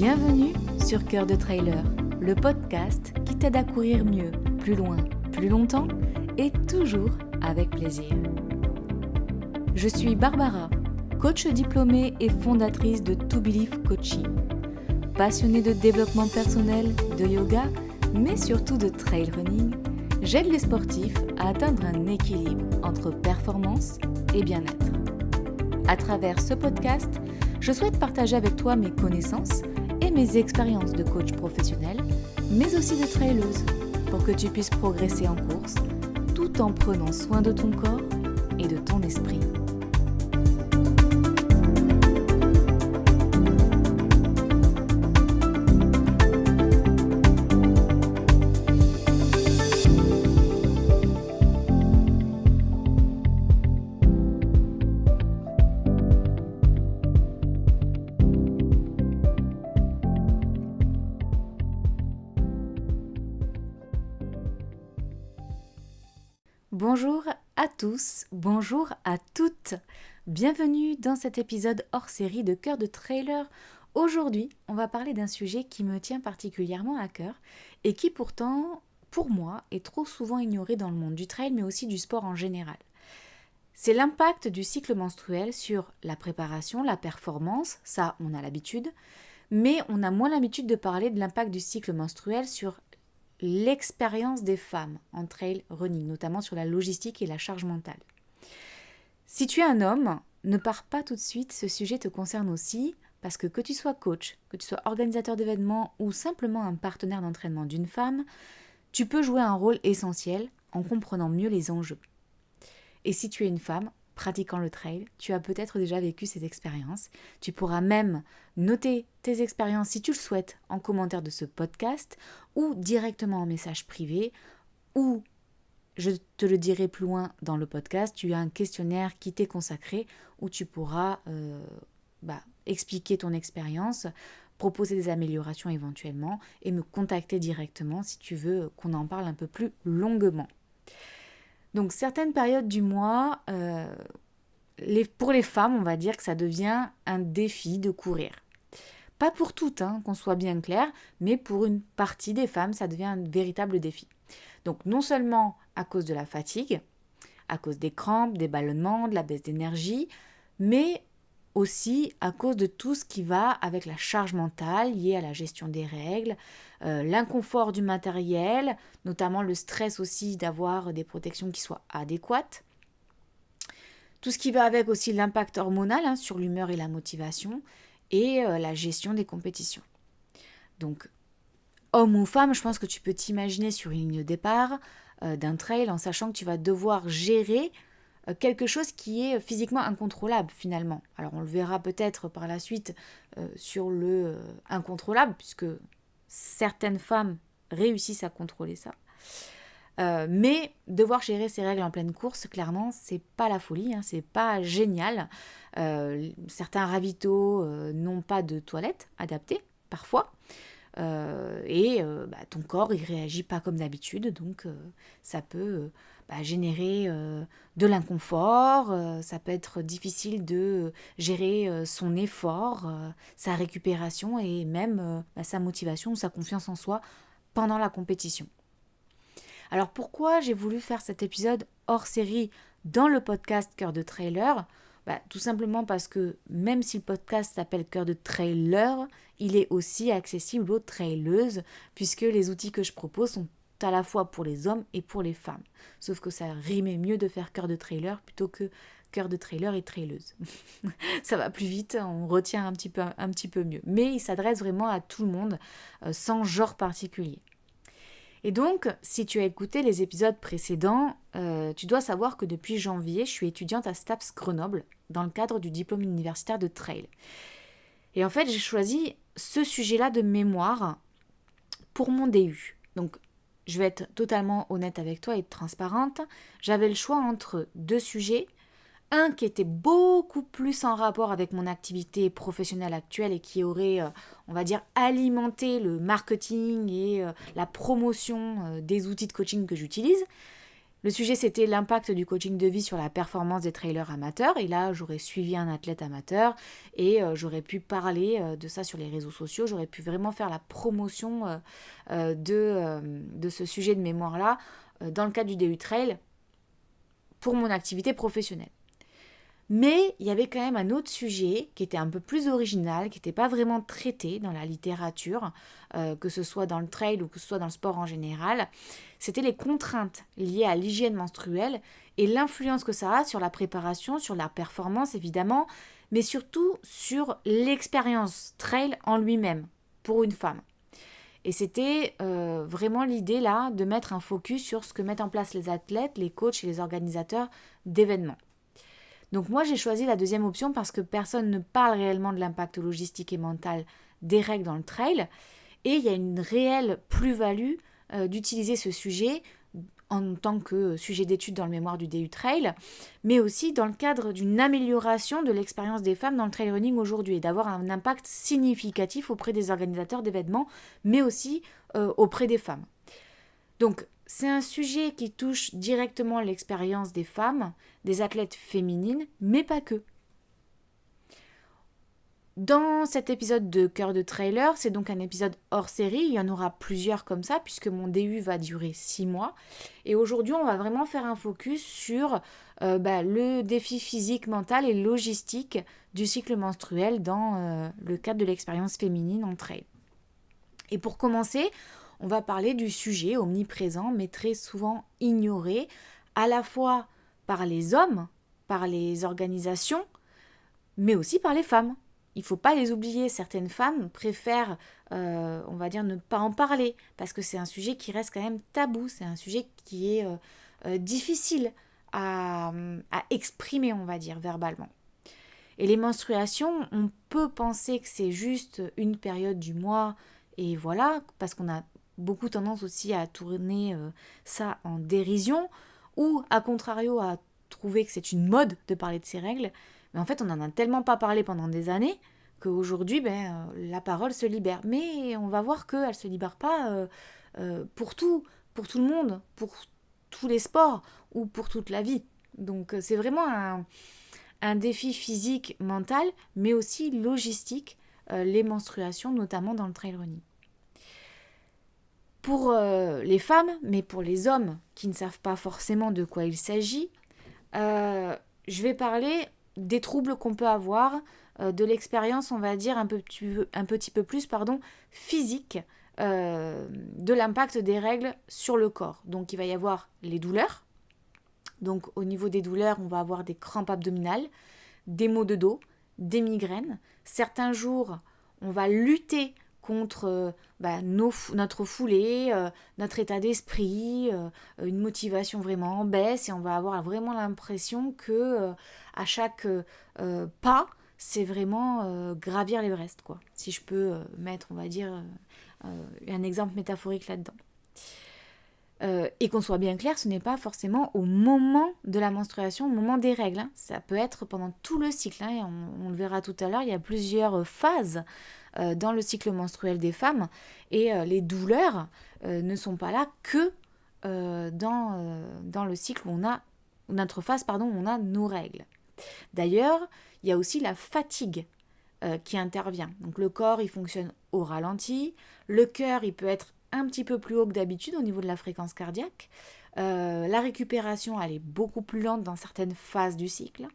Bienvenue sur Cœur de Trailer, le podcast qui t'aide à courir mieux, plus loin, plus longtemps et toujours avec plaisir. Je suis Barbara, coach diplômée et fondatrice de To Believe Coaching. Passionnée de développement personnel, de yoga, mais surtout de trail running, j'aide les sportifs à atteindre un équilibre entre performance et bien-être. À travers ce podcast, je souhaite partager avec toi mes connaissances et mes expériences de coach professionnel, mais aussi de traileuse, pour que tu puisses progresser en course, tout en prenant soin de ton corps et de ton esprit. Bonjour à tous, bonjour à toutes. Bienvenue dans cet épisode hors série de Cœur de Trailer. Aujourd'hui, on va parler d'un sujet qui me tient particulièrement à cœur et qui pourtant, pour moi, est trop souvent ignoré dans le monde du trail mais aussi du sport en général. C'est l'impact du cycle menstruel sur la préparation, la performance, ça on a l'habitude, mais on a moins l'habitude de parler de l'impact du cycle menstruel sur l'expérience des femmes en trail running, notamment sur la logistique et la charge mentale. Si tu es un homme, ne pars pas tout de suite, ce sujet te concerne aussi, parce que tu sois coach, que tu sois organisateur d'événements ou simplement un partenaire d'entraînement d'une femme, tu peux jouer un rôle essentiel en comprenant mieux les enjeux. Et si tu es une femme pratiquant le trail, tu as peut-être déjà vécu ces expériences. Tu pourras même noter tes expériences si tu le souhaites en commentaire de ce podcast ou directement en message privé ou, je te le dirai plus loin dans le podcast, tu as un questionnaire qui t'est consacré où tu pourras expliquer ton expérience, proposer des améliorations éventuellement et me contacter directement si tu veux qu'on en parle un peu plus longuement. Donc certaines périodes du mois, pour les femmes, on va dire que ça devient un défi de courir. Pas pour toutes, qu'on soit bien clair, mais pour une partie des femmes, ça devient un véritable défi. Donc non seulement à cause de la fatigue, à cause des crampes, des ballonnements, de la baisse d'énergie, mais aussi à cause de tout ce qui va avec la charge mentale liée à la gestion des règles, l'inconfort du matériel, notamment le stress aussi d'avoir des protections qui soient adéquates. Tout ce qui va avec aussi l'impact hormonal sur l'humeur et la motivation et la gestion des compétitions. Donc, homme ou femme, je pense que tu peux t'imaginer sur une ligne de départ d'un trail en sachant que tu vas devoir gérer quelque chose qui est physiquement incontrôlable finalement. Alors on le verra peut-être par la suite sur le incontrôlable, puisque certaines femmes réussissent à contrôler ça. Mais devoir gérer ses règles en pleine course, clairement, c'est pas la folie, c'est pas génial. Certains ravitaux n'ont pas de toilettes adaptées, parfois. Ton corps il réagit pas comme d'habitude, donc ça peut générer de l'inconfort, ça peut être difficile de gérer son effort, sa récupération et même sa motivation ou sa confiance en soi pendant la compétition. Alors pourquoi j'ai voulu faire cet épisode hors série dans le podcast Cœur de Trailer ? Tout simplement parce que même si le podcast s'appelle Cœur de Trailer, il est aussi accessible aux traileuses, puisque les outils que je propose sont à la fois pour les hommes et pour les femmes. Sauf que ça rimait mieux de faire Cœur de Trailer plutôt que Cœur de Trailer et traileuse. Ça va plus vite, on retient un petit peu mieux. Mais il s'adresse vraiment à tout le monde, sans genre particulier. Et donc, si tu as écouté les épisodes précédents, tu dois savoir que depuis janvier, je suis étudiante à STAPS Grenoble dans le cadre du diplôme universitaire de trail. Et en fait, j'ai choisi ce sujet-là de mémoire pour mon DU. Donc, je vais être totalement honnête avec toi et transparente. J'avais le choix entre deux sujets. Un qui était beaucoup plus en rapport avec mon activité professionnelle actuelle et qui aurait, on va dire, alimenté le marketing et la promotion des outils de coaching que j'utilise. Le sujet, c'était l'impact du coaching de vie sur la performance des trailers amateurs. Et là, j'aurais suivi un athlète amateur et j'aurais pu parler de ça sur les réseaux sociaux. J'aurais pu vraiment faire la promotion de ce sujet de mémoire-là dans le cadre du DU Trail pour mon activité professionnelle. Mais il y avait quand même un autre sujet qui était un peu plus original, qui n'était pas vraiment traité dans la littérature, que ce soit dans le trail ou que ce soit dans le sport en général. C'était les contraintes liées à l'hygiène menstruelle et l'influence que ça a sur la préparation, sur la performance évidemment, mais surtout sur l'expérience trail en lui-même pour une femme. Et c'était vraiment l'idée là de mettre un focus sur ce que mettent en place les athlètes, les coachs et les organisateurs d'événements. Donc moi j'ai choisi la deuxième option parce que personne ne parle réellement de l'impact logistique et mental des règles dans le trail et il y a une réelle plus-value d'utiliser ce sujet en tant que sujet d'étude dans le mémoire du DU Trail, mais aussi dans le cadre d'une amélioration de l'expérience des femmes dans le trail running aujourd'hui et d'avoir un impact significatif auprès des organisateurs d'événements, mais aussi auprès des femmes. Donc c'est un sujet qui touche directement l'expérience des femmes, des athlètes féminines, mais pas que. Dans cet épisode de Cœur de Trailer, c'est donc un épisode hors série, il y en aura plusieurs comme ça, puisque mon DU va durer 6 mois. Et aujourd'hui, on va vraiment faire un focus sur le défi physique, mental et logistique du cycle menstruel dans le cadre de l'expérience féminine en trail. Et pour commencer, on va parler du sujet omniprésent, mais très souvent ignoré, à la fois par les hommes, par les organisations, mais aussi par les femmes. Il ne faut pas les oublier, certaines femmes préfèrent, on va dire, ne pas en parler, parce que c'est un sujet qui reste quand même tabou, c'est un sujet qui est difficile à exprimer, on va dire, verbalement. Et les menstruations, on peut penser que c'est juste une période du mois, et voilà, parce qu'on a beaucoup tendance aussi à tourner ça en dérision, ou à contrario à trouver que c'est une mode de parler de ces règles, mais en fait on n'en a tellement pas parlé pendant des années qu'aujourd'hui la parole se libère. Mais on va voir qu'elle ne se libère pas pour tout le monde, pour tous les sports ou pour toute la vie. Donc c'est vraiment un défi physique, mental, mais aussi logistique, les menstruations, notamment dans le trail running. Pour les femmes, mais pour les hommes qui ne savent pas forcément de quoi il s'agit, je vais parler des troubles qu'on peut avoir, de l'expérience, on va dire, un petit peu plus physique de l'impact des règles sur le corps. Donc il va y avoir les douleurs. Donc au niveau des douleurs, on va avoir des crampes abdominales, des maux de dos, des migraines. Certains jours, on va lutter contre notre foulée, notre état d'esprit, une motivation vraiment en baisse, et on va avoir vraiment l'impression que à chaque pas, c'est vraiment gravir l'Everest, quoi. Si je peux mettre, on va dire, un exemple métaphorique là-dedans. Et qu'on soit bien clair, ce n'est pas forcément au moment de la menstruation, au moment des règles. Ça peut être pendant tout le cycle. Et on le verra tout à l'heure, il y a plusieurs phases dans le cycle menstruel des femmes. Et les douleurs ne sont pas là que dans le cycle où on a notre phase, où on a nos règles. D'ailleurs, il y a aussi la fatigue qui intervient. Donc le corps, il fonctionne au ralenti. Le cœur, il peut être un petit peu plus haut que d'habitude au niveau de la fréquence cardiaque. La récupération, elle est beaucoup plus lente dans certaines phases du cycle.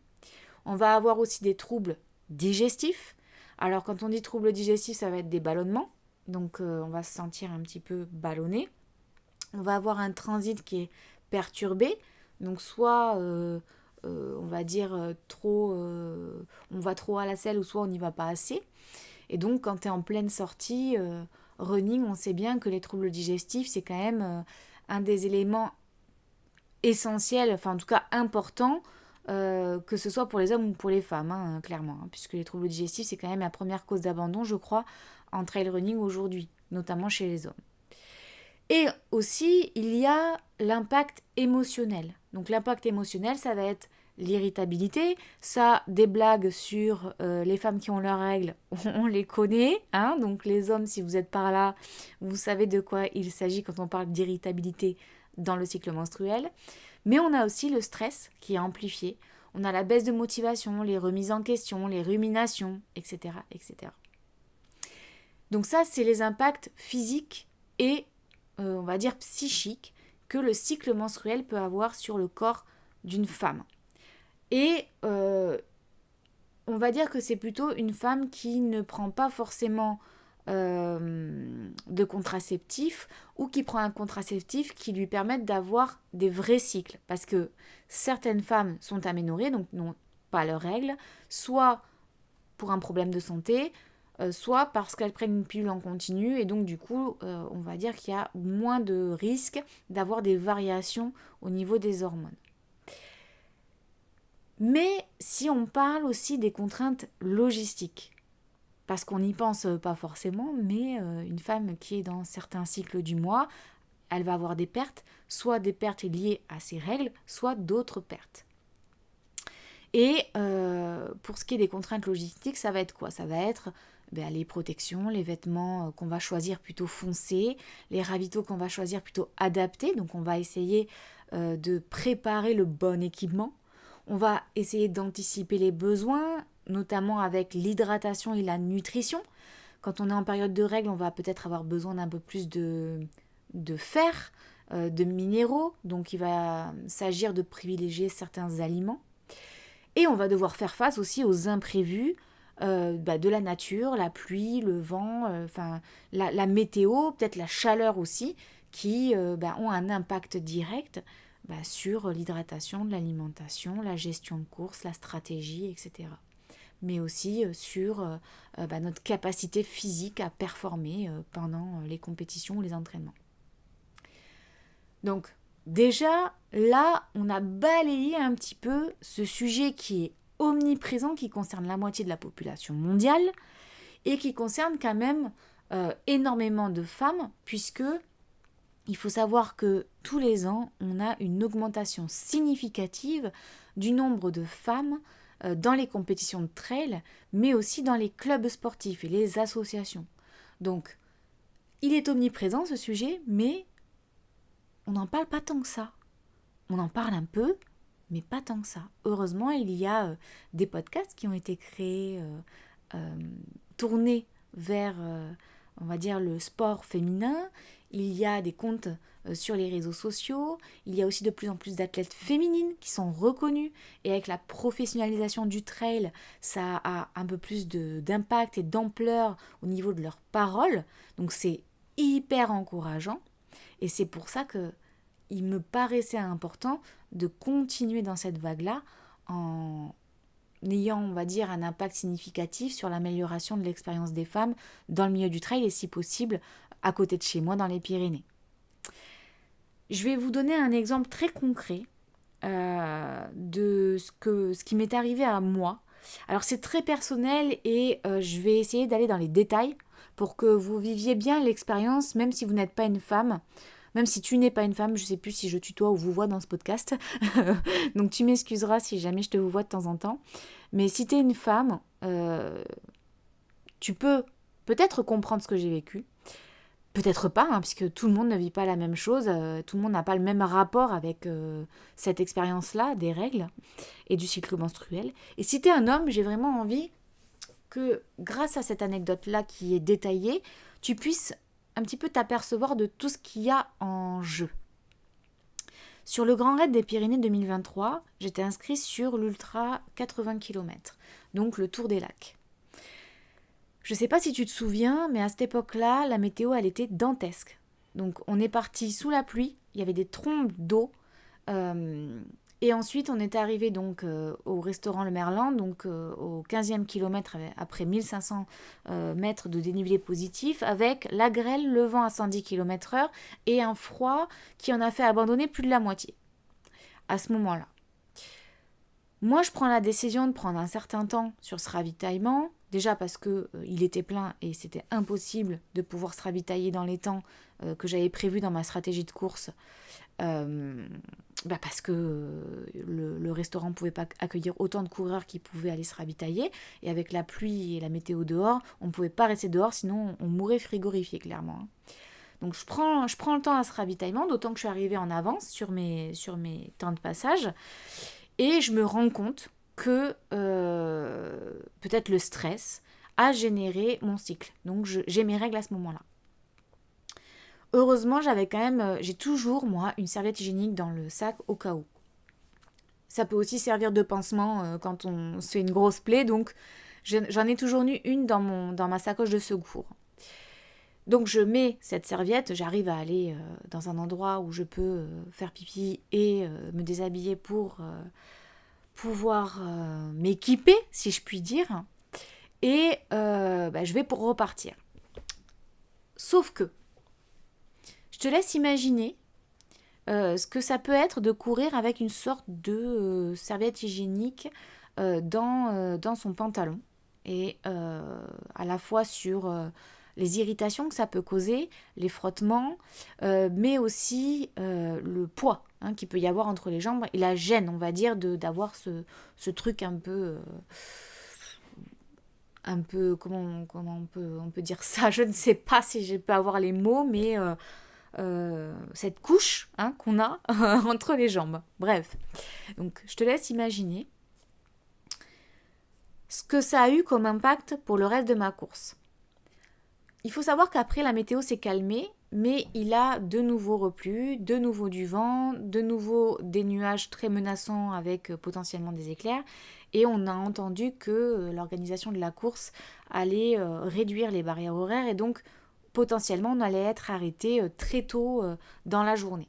On va avoir aussi des troubles digestifs. Alors quand on dit troubles digestifs, ça va être des ballonnements. Donc on va se sentir un petit peu ballonné. On va avoir un transit qui est perturbé. Donc soit on va dire on va trop à la selle, ou soit on n'y va pas assez. Et donc quand tu es en pleine sortie running, on sait bien que les troubles digestifs, c'est quand même un des éléments essentiels, enfin en tout cas importants, que ce soit pour les hommes ou pour les femmes, clairement, puisque les troubles digestifs, c'est quand même la première cause d'abandon, je crois, en trail running aujourd'hui, notamment chez les hommes. Et aussi, il y a l'impact émotionnel. Donc l'impact émotionnel, ça va être l'irritabilité. Ça, des blagues sur les femmes qui ont leurs règles, on les connaît. Donc les hommes, si vous êtes par là, vous savez de quoi il s'agit quand on parle d'irritabilité dans le cycle menstruel. Mais on a aussi le stress qui est amplifié. On a la baisse de motivation, les remises en question, les ruminations, etc., etc. Donc ça, c'est les impacts physiques et, on va dire, psychiques que le cycle menstruel peut avoir sur le corps d'une femme. Et on va dire que c'est plutôt une femme qui ne prend pas forcément de contraceptif ou qui prend un contraceptif qui lui permette d'avoir des vrais cycles. Parce que certaines femmes sont aménorrhées, donc n'ont pas leurs règles, soit pour un problème de santé, soit parce qu'elles prennent une pilule en continu et donc du coup, on va dire qu'il y a moins de risques d'avoir des variations au niveau des hormones. Mais si on parle aussi des contraintes logistiques, parce qu'on n'y pense pas forcément, mais une femme qui est dans certains cycles du mois, elle va avoir des pertes, soit des pertes liées à ses règles, soit d'autres pertes. Et pour ce qui est des contraintes logistiques, ça va être quoi ? Ça va être les protections, les vêtements qu'on va choisir plutôt foncés, les ravitaux qu'on va choisir plutôt adaptés, donc on va essayer de préparer le bon équipement. On va essayer d'anticiper les besoins, notamment avec l'hydratation et la nutrition. Quand on est en période de règles, on va peut-être avoir besoin d'un peu plus de fer, de minéraux, donc il va s'agir de privilégier certains aliments. Et on va devoir faire face aussi aux imprévus de la nature, la pluie, le vent, la météo, peut-être la chaleur aussi, qui ont un impact direct sur l'hydratation, l'alimentation, la gestion de course, la stratégie, etc. Mais aussi sur notre capacité physique à performer pendant les compétitions ou les entraînements. Donc déjà, là, on a balayé un petit peu ce sujet qui est omniprésent, qui concerne la moitié de la population mondiale et qui concerne quand même énormément de femmes, puisque il faut savoir que tous les ans, on a une augmentation significative du nombre de femmes dans les compétitions de trail, mais aussi dans les clubs sportifs et les associations. Donc, il est omniprésent ce sujet, mais on n'en parle pas tant que ça. On en parle un peu, mais pas tant que ça. Heureusement, il y a des podcasts qui ont été créés, tournés vers, on va dire, le sport féminin. Il y a des comptes sur les réseaux sociaux. Il y a aussi de plus en plus d'athlètes féminines qui sont reconnues. Et avec la professionnalisation du trail, ça a un peu plus d'impact et d'ampleur au niveau de leurs paroles. Donc c'est hyper encourageant. Et c'est pour ça que il me paraissait important de continuer dans cette vague-là en ayant, on va dire, un impact significatif sur l'amélioration de l'expérience des femmes dans le milieu du trail et si possible à côté de chez moi dans les Pyrénées. Je vais vous donner un exemple très concret de ce qui m'est arrivé à moi. Alors c'est très personnel et je vais essayer d'aller dans les détails pour que vous viviez bien l'expérience, même si vous n'êtes pas une femme. Même si tu n'es pas une femme, je ne sais plus si je tutoie ou vous vois dans ce podcast. Donc tu m'excuseras si jamais je te vous vois de temps en temps. Mais si tu es une femme, tu peux peut-être comprendre ce que j'ai vécu. Peut-être pas, puisque tout le monde ne vit pas la même chose. Tout le monde n'a pas le même rapport avec cette expérience-là, des règles et du cycle menstruel. Et si tu es un homme, j'ai vraiment envie que grâce à cette anecdote-là qui est détaillée, tu puisses un petit peu t'apercevoir de tout ce qu'il y a en jeu. Sur le Grand Raid des Pyrénées 2023, j'étais inscrite sur l'Ultra 80 km, donc le Tour des Lacs. Je ne sais pas si tu te souviens, mais à cette époque-là, la météo, elle était dantesque. Donc on est parti sous la pluie, il y avait des trombes d'eau, et ensuite on est arrivé donc au restaurant Le Merlan, donc au 15e kilomètre après 1500 mètres de dénivelé positif, avec la grêle, le vent à 110 km/h et un froid qui en a fait abandonner plus de la moitié. À ce moment-là, moi je prends la décision de prendre un certain temps sur ce ravitaillement, déjà parce qu'il était plein et c'était impossible de pouvoir se ravitailler dans les temps que j'avais prévus dans ma stratégie de course, parce que le restaurant ne pouvait pas accueillir autant de coureurs qui pouvaient aller se ravitailler, et avec la pluie et la météo dehors, on ne pouvait pas rester dehors, sinon on mourait frigorifié clairement. Donc je prends le temps à ce ravitaillement, d'autant que je suis arrivée en avance sur mes temps de passage. Et je me rends compte que peut-être le stress a généré mon cycle. Donc j'ai mes règles à ce moment-là. Heureusement, j'ai toujours, moi, une serviette hygiénique dans le sac au cas où. Ça peut aussi servir de pansement quand on se fait une grosse plaie, donc j'en ai toujours eu une dans ma sacoche de secours. Donc je mets cette serviette, j'arrive à aller dans un endroit où je peux faire pipi et me déshabiller pour pouvoir m'équiper, si je puis dire, et je vais pour repartir. Sauf que, je te laisse imaginer ce que ça peut être de courir avec une sorte de serviette hygiénique dans son pantalon, et à la fois sur les irritations que ça peut causer, les frottements, mais aussi le poids qu'il peut y avoir entre les jambes et la gêne, on va dire, d'avoir ce truc un peu comment on peut dire ça, je ne sais pas si je peux avoir les mots, mais cette couche qu'on a entre les jambes. Bref, donc je te laisse imaginer ce que ça a eu comme impact pour le reste de ma course. Il faut savoir qu'après, la météo s'est calmée, mais il a de nouveau replu, de nouveau du vent, de nouveau des nuages très menaçants avec potentiellement des éclairs. Et on a entendu que l'organisation de la course allait réduire les barrières horaires et donc potentiellement on allait être arrêté très tôt dans la journée.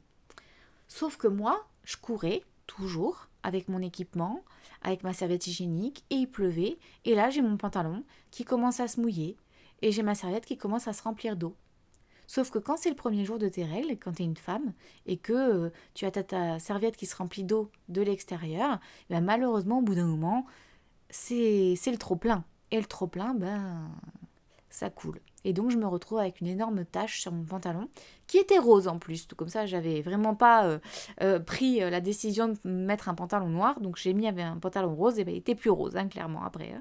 Sauf que moi, je courais toujours avec mon équipement, avec ma serviette hygiénique, et il pleuvait. Et là, j'ai mon pantalon qui commence à se mouiller et j'ai ma serviette qui commence à se remplir d'eau. Sauf que quand c'est le premier jour de tes règles, quand tu es une femme et que tu as ta serviette qui se remplit d'eau de l'extérieur, malheureusement, au bout d'un moment, c'est le trop-plein. Et le trop-plein, ça coule. Et donc, je me retrouve avec une énorme tache sur mon pantalon, qui était rose en plus. Tout comme ça, j'avais vraiment pas pris la décision de mettre un pantalon noir. Donc, j'ai mis un pantalon rose, et il était plus rose, clairement, après.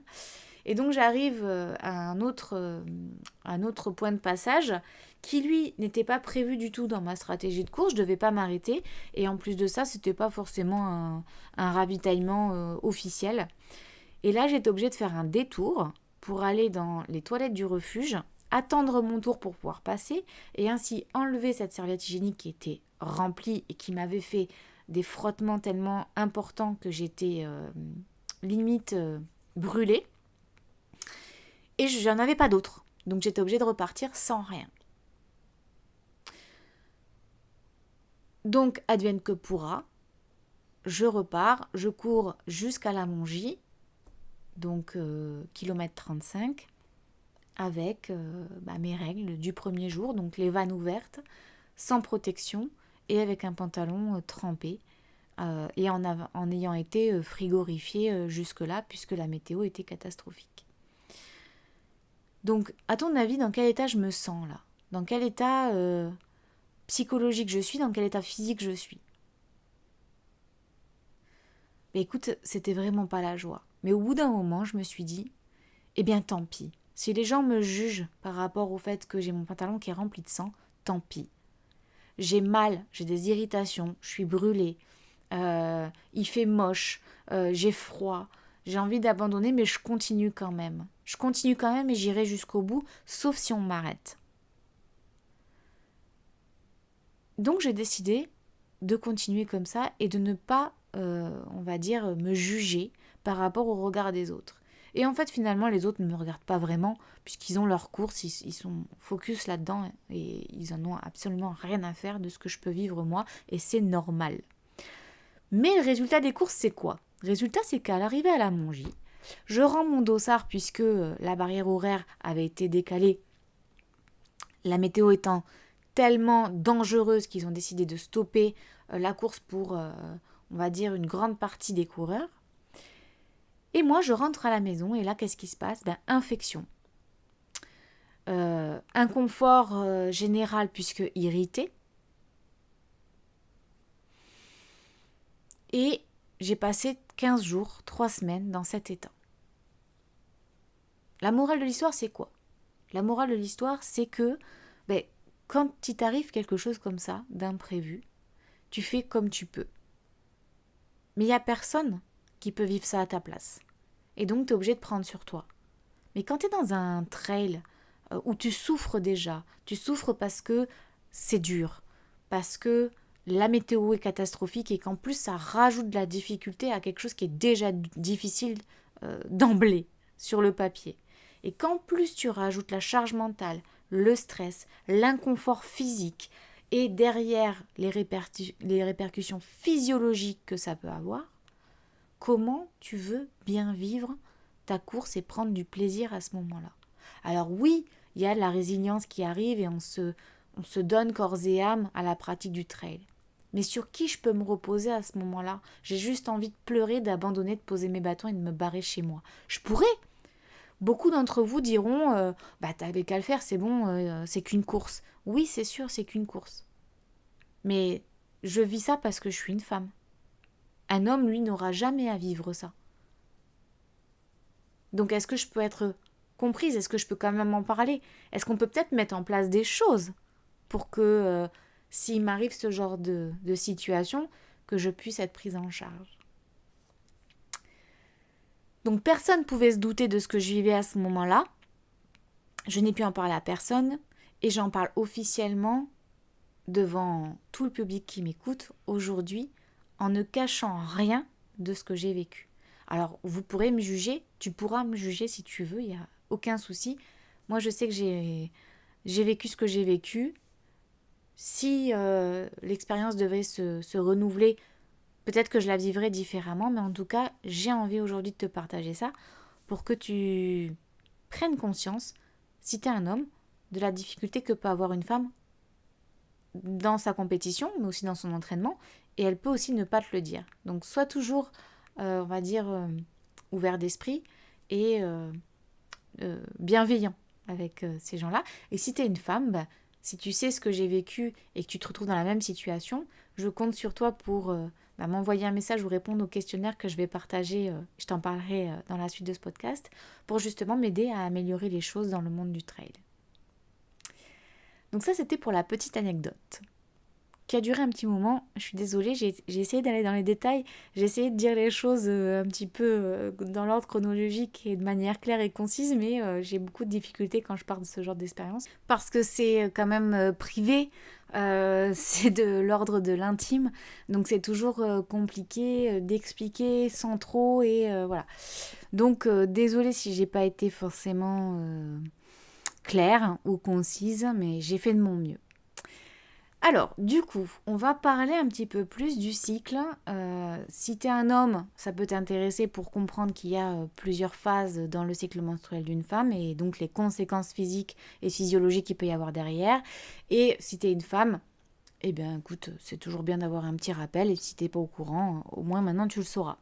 Et donc, j'arrive à un autre point de passage qui, lui, n'était pas prévu du tout dans ma stratégie de course. Je ne devais pas m'arrêter. Et en plus de ça, ce n'était pas forcément un ravitaillement officiel. Et là, j'étais obligée de faire un détour pour aller dans les toilettes du refuge, attendre mon tour pour pouvoir passer, et ainsi enlever cette serviette hygiénique qui était remplie et qui m'avait fait des frottements tellement importants que j'étais limite brûlée. Et je n'en avais pas d'autre. Donc j'étais obligée de repartir sans rien. Donc, advienne que pourra, je repars, je cours jusqu'à la Mongie, donc kilomètre 35, avec mes règles du premier jour, donc les vannes ouvertes, sans protection et avec un pantalon trempé, et en ayant été frigorifié jusque-là, puisque la météo était catastrophique. Donc, à ton avis, dans quel état je me sens là ? Dans quel état psychologique je suis ? Dans quel état physique je suis ? Écoute, c'était vraiment pas la joie. Mais au bout d'un moment, je me suis dit, eh bien tant pis. Si les gens me jugent par rapport au fait que j'ai mon pantalon qui est rempli de sang, tant pis. J'ai mal, j'ai des irritations, je suis brûlée, il fait moche, j'ai froid, j'ai envie d'abandonner, mais je continue quand même. Je continue quand même et j'irai jusqu'au bout, sauf si on m'arrête. Donc j'ai décidé de continuer comme ça et de ne pas, on va dire, me juger par rapport au regard des autres. Et en fait, finalement, les autres ne me regardent pas vraiment, puisqu'ils ont leur course, ils sont focus là-dedans, et ils en ont absolument rien à faire de ce que je peux vivre moi, et c'est normal. Mais le résultat des courses, c'est quoi ? Le résultat, c'est qu'à l'arrivée à la Mongie, je rends mon dossard, puisque la barrière horaire avait été décalée, la météo étant tellement dangereuse qu'ils ont décidé de stopper la course pour, on va dire, une grande partie des coureurs. Et moi, je rentre à la maison et là, qu'est-ce qui se passe ? Infection. Inconfort général puisque irrité. Et j'ai passé 15 jours, 3 semaines dans cet état. La morale de l'histoire, c'est quoi ? La morale de l'histoire, c'est que quand il t'arrive quelque chose comme ça, d'imprévu, tu fais comme tu peux. Mais il n'y a personne qui peut vivre ça à ta place. Et donc, tu es obligé de prendre sur toi. Mais quand tu es dans un trail où tu souffres déjà, tu souffres parce que c'est dur, parce que la météo est catastrophique et qu'en plus ça rajoute de la difficulté à quelque chose qui est déjà difficile d'emblée sur le papier. Et qu'en plus tu rajoutes la charge mentale, le stress, l'inconfort physique et derrière les répercussions physiologiques que ça peut avoir, comment tu veux bien vivre ta course et prendre du plaisir à ce moment-là? Alors oui, il y a la résilience qui arrive et on se donne corps et âme à la pratique du trail. Mais sur qui je peux me reposer à ce moment-là? J'ai juste envie de pleurer, d'abandonner, de poser mes bâtons et de me barrer chez moi. Je pourrais. Beaucoup d'entre vous diront t'avais qu'à le faire, c'est bon, c'est qu'une course. Oui, c'est sûr, c'est qu'une course. Mais je vis ça parce que je suis une femme. Un homme, lui, n'aura jamais à vivre ça. Donc est-ce que je peux être comprise? Est-ce que je peux quand même en parler? Est-ce qu'on peut peut-être mettre en place des choses pour que s'il m'arrive ce genre de situation, que je puisse être prise en charge? Donc personne ne pouvait se douter de ce que je vivais à ce moment-là. Je n'ai pu en parler à personne et j'en parle officiellement devant tout le public qui m'écoute aujourd'hui en ne cachant rien de ce que j'ai vécu. Alors vous pourrez me juger, tu pourras me juger si tu veux, il n'y a aucun souci. Moi je sais que j'ai vécu ce que j'ai vécu. Si l'expérience devait se renouveler, peut-être que je la vivrais différemment, mais en tout cas, j'ai envie aujourd'hui de te partager ça pour que tu prennes conscience, si tu es un homme, de la difficulté que peut avoir une femme dans sa compétition, mais aussi dans son entraînement, et elle peut aussi ne pas te le dire. Donc sois toujours, on va dire, ouvert d'esprit et bienveillant avec ces gens-là. Et si tu es une femme, si tu sais ce que j'ai vécu et que tu te retrouves dans la même situation, je compte sur toi pour m'envoyer un message ou répondre au questionnaire que je vais partager, je t'en parlerai dans la suite de ce podcast, pour justement m'aider à améliorer les choses dans le monde du trail. Donc ça, c'était pour la petite anecdote qui a duré un petit moment. Je suis désolée, j'ai essayé d'aller dans les détails, j'ai essayé de dire les choses un petit peu dans l'ordre chronologique et de manière claire et concise, mais j'ai beaucoup de difficultés quand je parle de ce genre d'expérience, parce que c'est quand même privé, c'est de l'ordre de l'intime, donc c'est toujours compliqué d'expliquer sans trop, et voilà. Donc désolée si j'ai pas été forcément claire ou concise, mais j'ai fait de mon mieux. Alors, du coup, on va parler un petit peu plus du cycle. Si tu es un homme, ça peut t'intéresser pour comprendre qu'il y a plusieurs phases dans le cycle menstruel d'une femme et donc les conséquences physiques et physiologiques qu'il peut y avoir derrière. Et si tu es une femme, eh bien écoute, c'est toujours bien d'avoir un petit rappel, et si tu n'es pas au courant, au moins maintenant tu le sauras.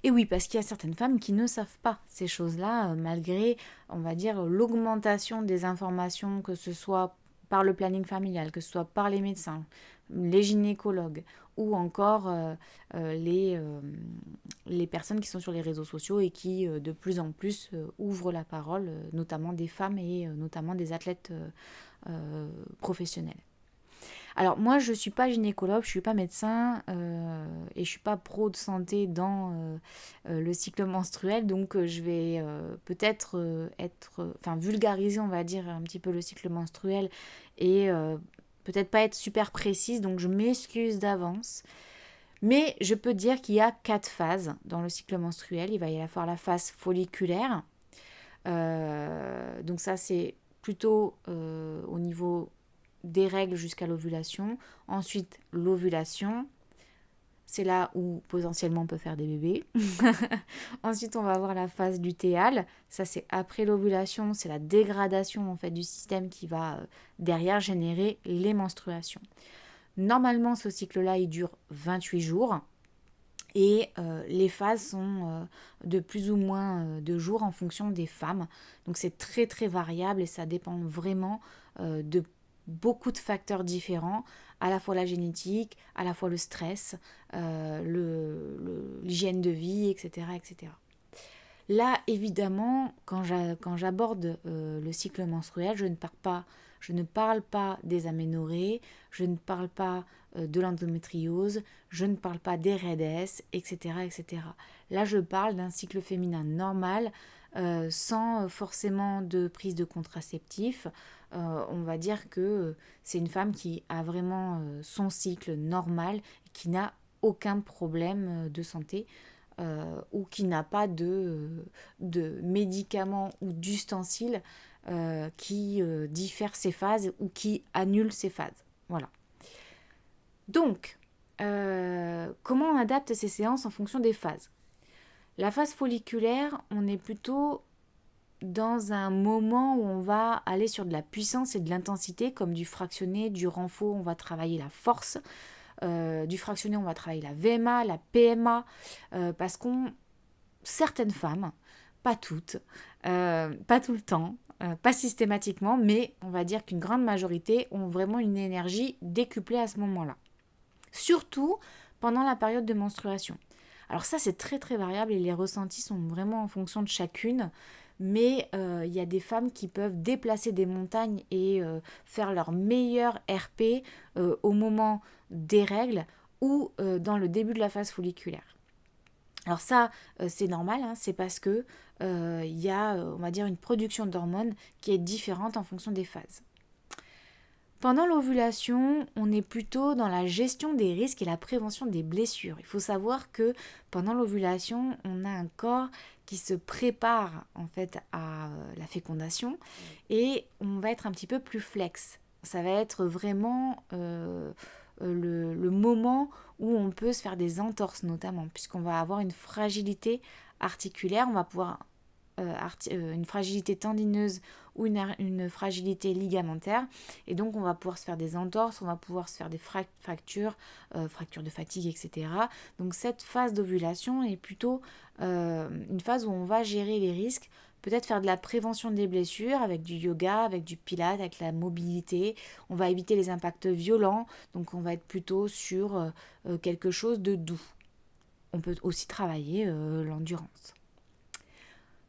Et oui, parce qu'il y a certaines femmes qui ne savent pas ces choses-là, malgré, on va dire, l'augmentation des informations, que ce soit par le planning familial, que ce soit par les médecins, les gynécologues ou encore les personnes qui sont sur les réseaux sociaux et qui de plus en plus ouvrent la parole, notamment des femmes et notamment des athlètes professionnels. Alors moi je ne suis pas gynécologue, je ne suis pas médecin et je ne suis pas pro de santé dans le cycle menstruel, donc je vais peut-être vulgariser, on va dire, un petit peu le cycle menstruel et peut-être pas être super précise, donc je m'excuse d'avance. Mais je peux dire qu'il y a 4 phases dans le cycle menstruel. Il va y avoir la phase folliculaire, donc ça c'est plutôt au niveau des règles jusqu'à l'ovulation. Ensuite, l'ovulation, c'est là où potentiellement on peut faire des bébés. Ensuite, on va avoir la phase lutéale. Ça, c'est après l'ovulation, c'est la dégradation en fait du système qui va derrière générer les menstruations. Normalement, ce cycle-là, il dure 28 jours. Et les phases sont de plus ou moins de jours en fonction des femmes. Donc c'est très très variable et ça dépend vraiment de beaucoup de facteurs différents, à la fois la génétique, à la fois le stress, l'hygiène de vie, etc., etc. Là, évidemment, quand j'aborde le cycle menstruel, je ne parle pas des aménorrhées, je ne parle pas de l'endométriose, je ne parle pas des RAIDS, etc., etc. Là, je parle d'un cycle féminin normal, sans forcément de prise de contraceptif. On va dire que c'est une femme qui a vraiment son cycle normal, qui n'a aucun problème de santé. Ou qui n'a pas de médicaments ou d'ustensiles qui diffèrent ces phases ou qui annulent ces phases. Voilà. Donc, comment on adapte ces séances en fonction des phases? La phase folliculaire, on est plutôt dans un moment où on va aller sur de la puissance et de l'intensité, comme du fractionné, du renfort, on va travailler la force. Du fractionné, on va travailler la VMA, la PMA, parce qu'on certaines femmes, pas toutes, pas tout le temps, pas systématiquement, mais on va dire qu'une grande majorité ont vraiment une énergie décuplée à ce moment-là. Surtout pendant la période de menstruation. Alors ça, c'est très très variable et les ressentis sont vraiment en fonction de chacune. Mais il y a des femmes qui peuvent déplacer des montagnes et faire leur meilleur RP au moment des règles ou dans le début de la phase folliculaire. Alors ça, c'est normal, hein, c'est parce que y a, on va dire, une production d'hormones qui est différente en fonction des phases. Pendant l'ovulation, on est plutôt dans la gestion des risques et la prévention des blessures. Il faut savoir que pendant l'ovulation, on a un corps qui se prépare en fait à la fécondation et on va être un petit peu plus flex. Ça va être vraiment le moment où on peut se faire des entorses notamment, puisqu'on va avoir une fragilité articulaire, on va pouvoir une fragilité tendineuse ou une fragilité ligamentaire, et donc on va pouvoir se faire des entorses, on va pouvoir se faire des fractures, fractures de fatigue, etc. Donc cette phase d'ovulation est plutôt une phase où on va gérer les risques, peut-être faire de la prévention des blessures avec du yoga, avec du pilate, avec la mobilité. On va éviter les impacts violents, donc on va être plutôt sur quelque chose de doux. On peut aussi travailler l'endurance.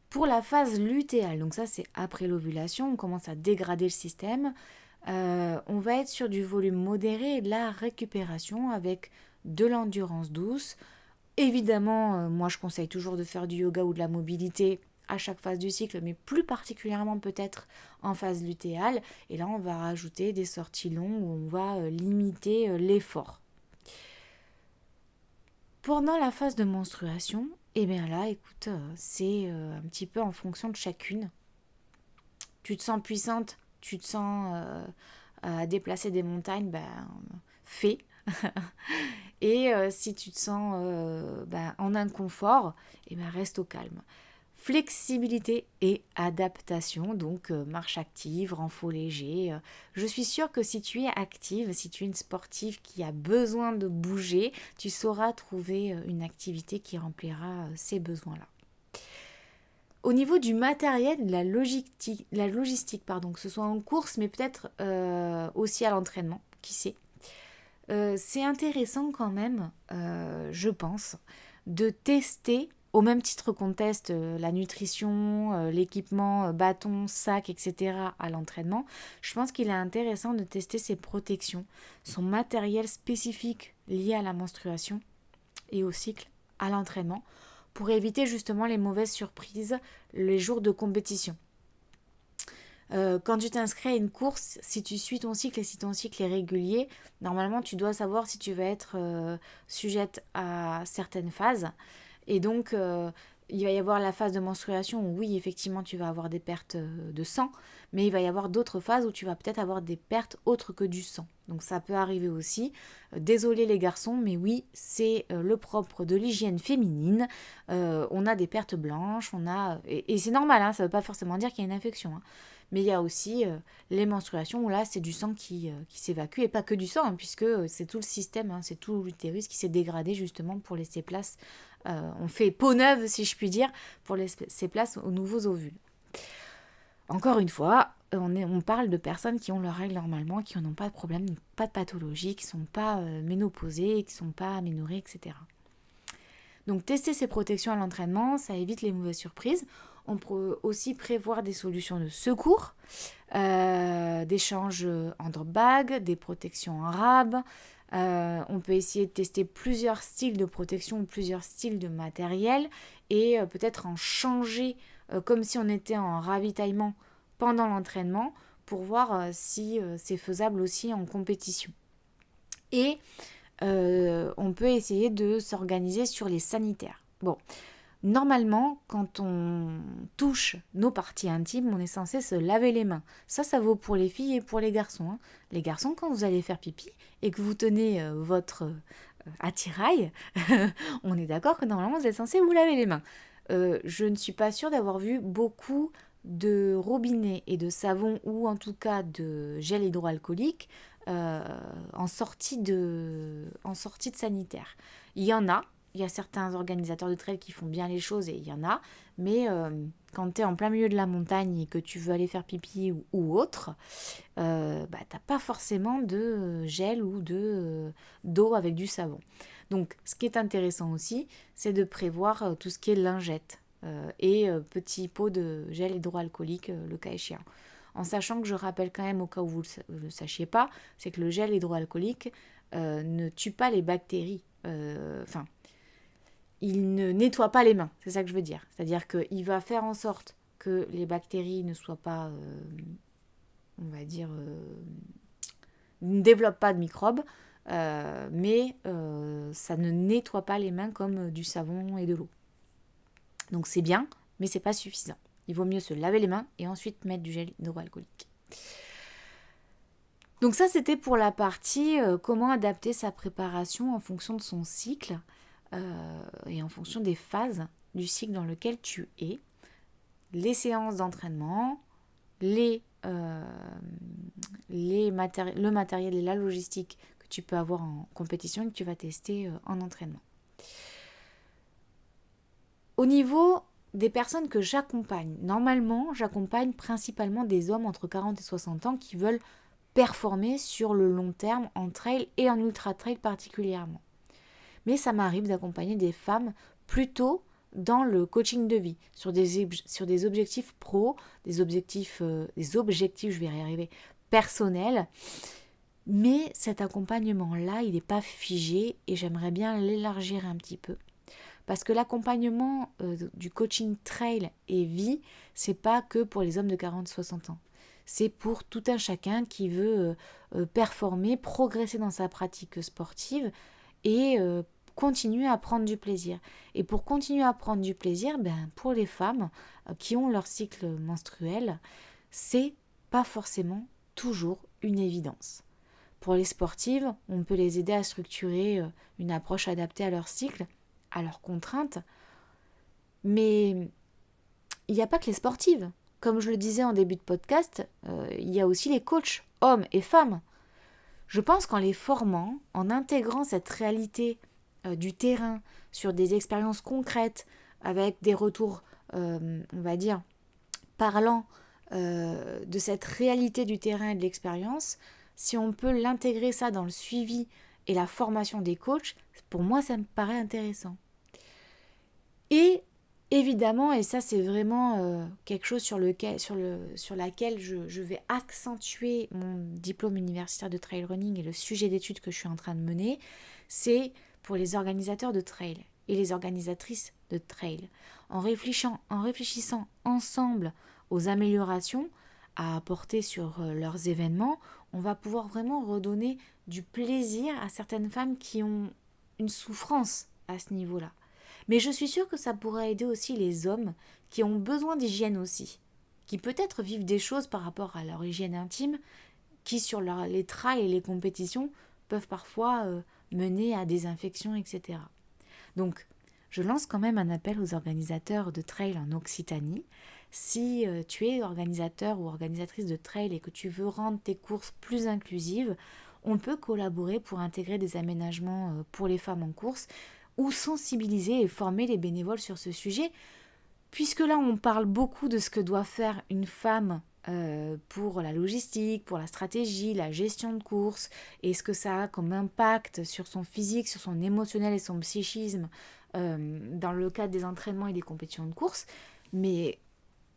Pour la phase lutéale, donc ça c'est après l'ovulation, on commence à dégrader le système. On va être sur du volume modéré et de la récupération avec de l'endurance douce. Évidemment, moi je conseille toujours de faire du yoga ou de la mobilité à chaque phase du cycle, mais plus particulièrement peut-être en phase lutéale. Et là, on va rajouter des sorties longues où on va limiter l'effort. Pendant la phase de menstruation, et bien là, écoute, c'est un petit peu en fonction de chacune. Tu te sens puissante, tu te sens à déplacer des montagnes, fais. Et si tu te sens en inconfort, reste au calme. Flexibilité et adaptation, donc marche active, renfort léger. Je suis sûre que si tu es active, si tu es une sportive qui a besoin de bouger, tu sauras trouver une activité qui remplira ces besoins-là. Au niveau du matériel, de la logistique, que ce soit en course, mais peut-être aussi à l'entraînement, qui sait. C'est intéressant quand même, je pense, de tester, au même titre qu'on teste la nutrition, l'équipement, bâton, sac, etc. à l'entraînement. Je pense qu'il est intéressant de tester ses protections, son matériel spécifique lié à la menstruation et au cycle à l'entraînement, pour éviter justement les mauvaises surprises les jours de compétition. Quand tu t'inscris à une course, si tu suis ton cycle et si ton cycle est régulier, normalement tu dois savoir si tu vas être sujette à certaines phases. Et donc il va y avoir la phase de menstruation où oui, effectivement, tu vas avoir des pertes de sang, mais il va y avoir d'autres phases où tu vas peut-être avoir des pertes autres que du sang. Donc ça peut arriver aussi. Désolé les garçons, mais oui, c'est le propre de l'hygiène féminine. On a des pertes blanches, et c'est normal, hein, ça ne veut pas forcément dire qu'il y a une infection. Hein. Mais il y a aussi les menstruations où là, c'est du sang qui s'évacue, et pas que du sang, hein, puisque c'est tout le système, hein, c'est tout l'utérus qui s'est dégradé justement pour laisser place. On fait peau neuve, si je puis dire, pour laisser place aux nouveaux ovules. Encore une fois, on parle de personnes qui ont leurs règles normalement, qui n'ont pas de problème, pas de pathologie, qui ne sont pas ménopausées, qui ne sont pas aménorrhées, etc. Donc tester ces protections à l'entraînement, ça évite les mauvaises surprises. On peut aussi prévoir des solutions de secours, d'échanges entre bagues, des protections en rab. On peut essayer de tester plusieurs styles de protection, plusieurs styles de matériel et peut-être en changer comme si on était en ravitaillement pendant l'entraînement pour voir si c'est faisable aussi en compétition. Et on peut essayer de s'organiser sur les sanitaires. Bon, normalement, quand on touche nos parties intimes, on est censé se laver les mains. Ça vaut pour les filles et pour les garçons. Hein. Les garçons, quand vous allez faire pipi et que vous tenez votre attirail, on est d'accord que normalement, vous êtes censé vous laver les mains. Je ne suis pas sûre d'avoir vu beaucoup de robinets et de savon ou en tout cas de gel hydroalcoolique en sortie de sanitaire. Il y en a. Il y a certains organisateurs de trail qui font bien les choses et il y en a, mais quand tu es en plein milieu de la montagne et que tu veux aller faire pipi ou autre, t'as pas forcément de gel ou d'eau avec du savon. Donc ce qui est intéressant aussi, c'est de prévoir tout ce qui est lingette et petits pots de gel hydroalcoolique le cas échéant. En sachant que je rappelle quand même au cas où vous ne le sachiez pas, c'est que le gel hydroalcoolique ne tue pas les bactéries. Il ne nettoie pas les mains, c'est ça que je veux dire. C'est-à-dire qu'il va faire en sorte que les bactéries ne soient pas, ne développent pas de microbes, mais ça ne nettoie pas les mains comme du savon et de l'eau. Donc c'est bien, mais c'est pas suffisant. Il vaut mieux se laver les mains et ensuite mettre du gel hydroalcoolique. Donc ça, c'était pour la partie comment adapter sa préparation en fonction de son cycle et en fonction des phases du cycle dans lequel tu es. Les séances d'entraînement, le matériel et la logistique que tu peux avoir en compétition et que tu vas tester en entraînement. Au niveau des personnes que j'accompagne, normalement, j'accompagne principalement des hommes entre 40 et 60 ans qui veulent performer sur le long terme en trail et en ultra trail particulièrement. Mais ça m'arrive d'accompagner des femmes plutôt dans le coaching de vie, sur des objectifs pro, des objectifs, je vais y arriver, personnels. Mais cet accompagnement-là, il n'est pas figé et j'aimerais bien l'élargir un petit peu. Parce que l'accompagnement du coaching trail et vie, c'est pas que pour les hommes de 40-60 ans. C'est pour tout un chacun qui veut performer, progresser dans sa pratique sportive et continuer à prendre du plaisir. Et pour continuer à prendre du plaisir, pour les femmes qui ont leur cycle menstruel, c'est pas forcément toujours une évidence. Pour les sportives, on peut les aider à structurer une approche adaptée à leur cycle, à leurs contraintes. Mais il n'y a pas que les sportives. Comme je le disais en début de podcast, il y a aussi les coachs, hommes et femmes. Je pense qu'en les formant, en intégrant cette réalité du terrain sur des expériences concrètes, avec des retours, parlants de cette réalité du terrain et de l'expérience, si on peut l'intégrer ça dans le suivi et la formation des coachs, pour moi ça me paraît intéressant. Et évidemment, et ça c'est vraiment quelque chose sur laquelle je vais accentuer mon diplôme universitaire de trail running et le sujet d'études que je suis en train de mener, c'est pour les organisateurs de trail et les organisatrices de trail. En réfléchissant ensemble aux améliorations à apporter sur leurs événements, on va pouvoir vraiment redonner du plaisir à certaines femmes qui ont une souffrance à ce niveau-là. Mais je suis sûre que ça pourrait aider aussi les hommes qui ont besoin d'hygiène aussi, qui peut-être vivent des choses par rapport à leur hygiène intime, qui sur les trails et les compétitions peuvent parfois mener à des infections, etc. Donc, je lance quand même un appel aux organisateurs de trail en Occitanie. Si tu es organisateur ou organisatrice de trail et que tu veux rendre tes courses plus inclusives, on peut collaborer pour intégrer des aménagements pour les femmes en course ou sensibiliser et former les bénévoles sur ce sujet, puisque là on parle beaucoup de ce que doit faire une femme pour la logistique, pour la stratégie, la gestion de course, et ce que ça a comme impact sur son physique, sur son émotionnel et son psychisme dans le cadre des entraînements et des compétitions de course, mais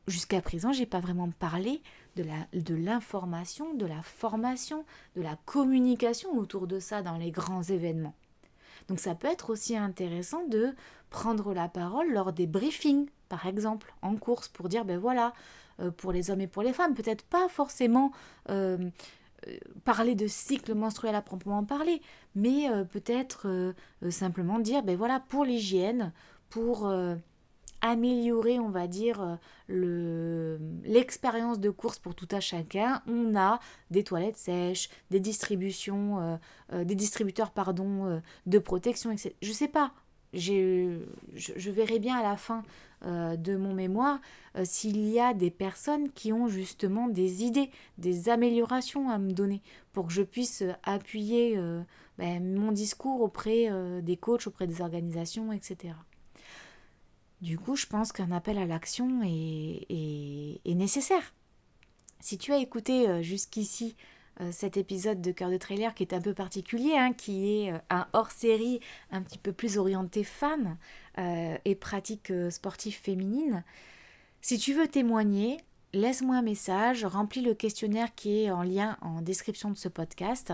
jusqu'à présent, j'ai pas vraiment parlé de l'information, de la formation, de la communication autour de ça dans les grands événements. Donc ça peut être aussi intéressant de prendre la parole lors des briefings, par exemple, en course, pour dire, ben voilà, pour les hommes et pour les femmes, peut-être pas forcément parler de cycle menstruel à proprement parler, mais peut-être simplement dire, ben voilà, pour l'hygiène, pour améliorer, on va dire, l'expérience de course pour tout à chacun, on a des toilettes sèches, des distributeurs de protection, etc. Je sais pas, je verrai bien à la fin de mon mémoire s'il y a des personnes qui ont justement des idées, des améliorations à me donner pour que je puisse appuyer mon discours auprès des coachs, auprès des organisations, etc. Du coup, je pense qu'un appel à l'action est nécessaire. Si tu as écouté jusqu'ici cet épisode de Cœur de Trailer qui est un peu particulier, qui est un hors-série un petit peu plus orienté femmes et pratiques sportives féminines, si tu veux témoigner, laisse-moi un message, remplis le questionnaire qui est en lien en description de ce podcast.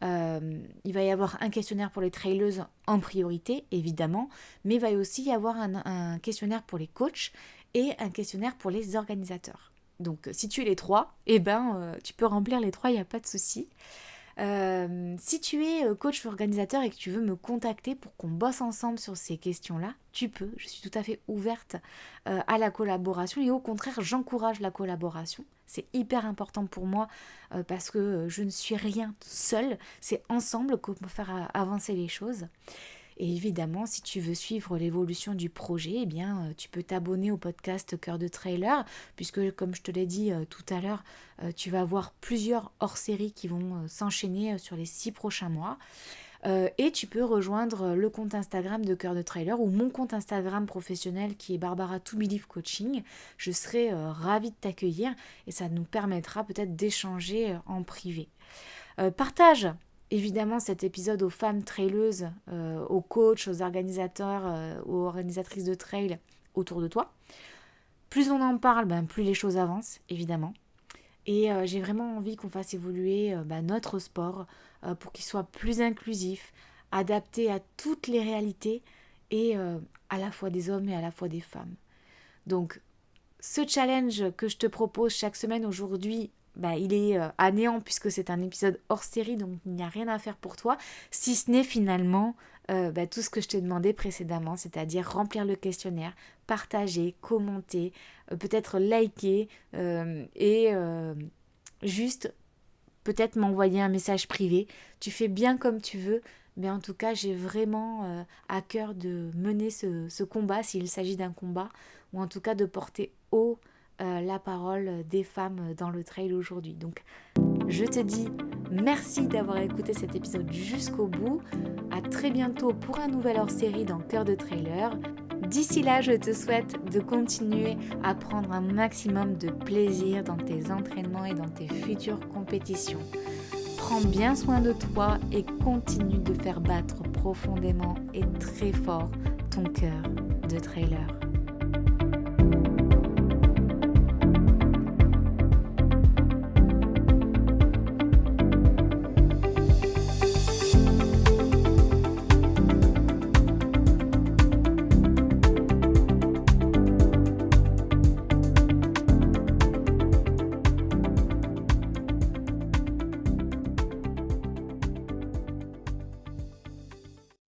Il va y avoir un questionnaire pour les traileuses en priorité, évidemment, mais il va aussi y avoir un questionnaire pour les coachs et un questionnaire pour les organisateurs. Donc, si tu es les trois, tu peux remplir les trois, il n'y a pas de souci. Si tu es coach ou organisateur et que tu veux me contacter pour qu'on bosse ensemble sur ces questions-là, tu peux. Je suis tout à fait ouverte à la collaboration et au contraire, j'encourage la collaboration. C'est hyper important pour moi parce que je ne suis rien seule. C'est ensemble qu'on peut faire avancer les choses. Et évidemment, si tu veux suivre l'évolution du projet, tu peux t'abonner au podcast Cœur de Trailer, puisque comme je te l'ai dit tout à l'heure, tu vas avoir plusieurs hors-séries qui vont s'enchaîner sur les 6 prochains mois. Et tu peux rejoindre le compte Instagram de Cœur de Trailer ou mon compte Instagram professionnel qui est Barbara To Believe Coaching. Je serai ravie de t'accueillir et ça nous permettra peut-être d'échanger en privé. Partage évidemment cet épisode aux femmes traileuses, aux coachs, aux organisateurs, aux organisatrices de trail autour de toi. Plus on en parle, plus les choses avancent, évidemment. Et j'ai vraiment envie qu'on fasse évoluer notre sport pour qu'il soit plus inclusif, adapté à toutes les réalités et à la fois des hommes et à la fois des femmes. Donc, ce challenge que je te propose chaque semaine aujourd'hui, il est à néant puisque c'est un épisode hors série, donc il n'y a rien à faire pour toi, si ce n'est finalement tout ce que je t'ai demandé précédemment, c'est-à-dire remplir le questionnaire, partager, commenter, peut-être liker et juste peut-être m'envoyer un message privé. Tu fais bien comme tu veux, mais en tout cas j'ai vraiment à cœur de mener ce combat s'il s'agit d'un combat, ou en tout cas de porter haut la parole des femmes dans le trail aujourd'hui. Donc je te dis merci d'avoir écouté cet épisode jusqu'au bout. À très bientôt pour un nouvel hors-série dans Cœur de Trailer. D'ici là, je te souhaite de continuer à prendre un maximum de plaisir dans tes entraînements et dans tes futures compétitions. Prends bien soin de toi et continue de faire battre profondément et très fort ton cœur de trailer.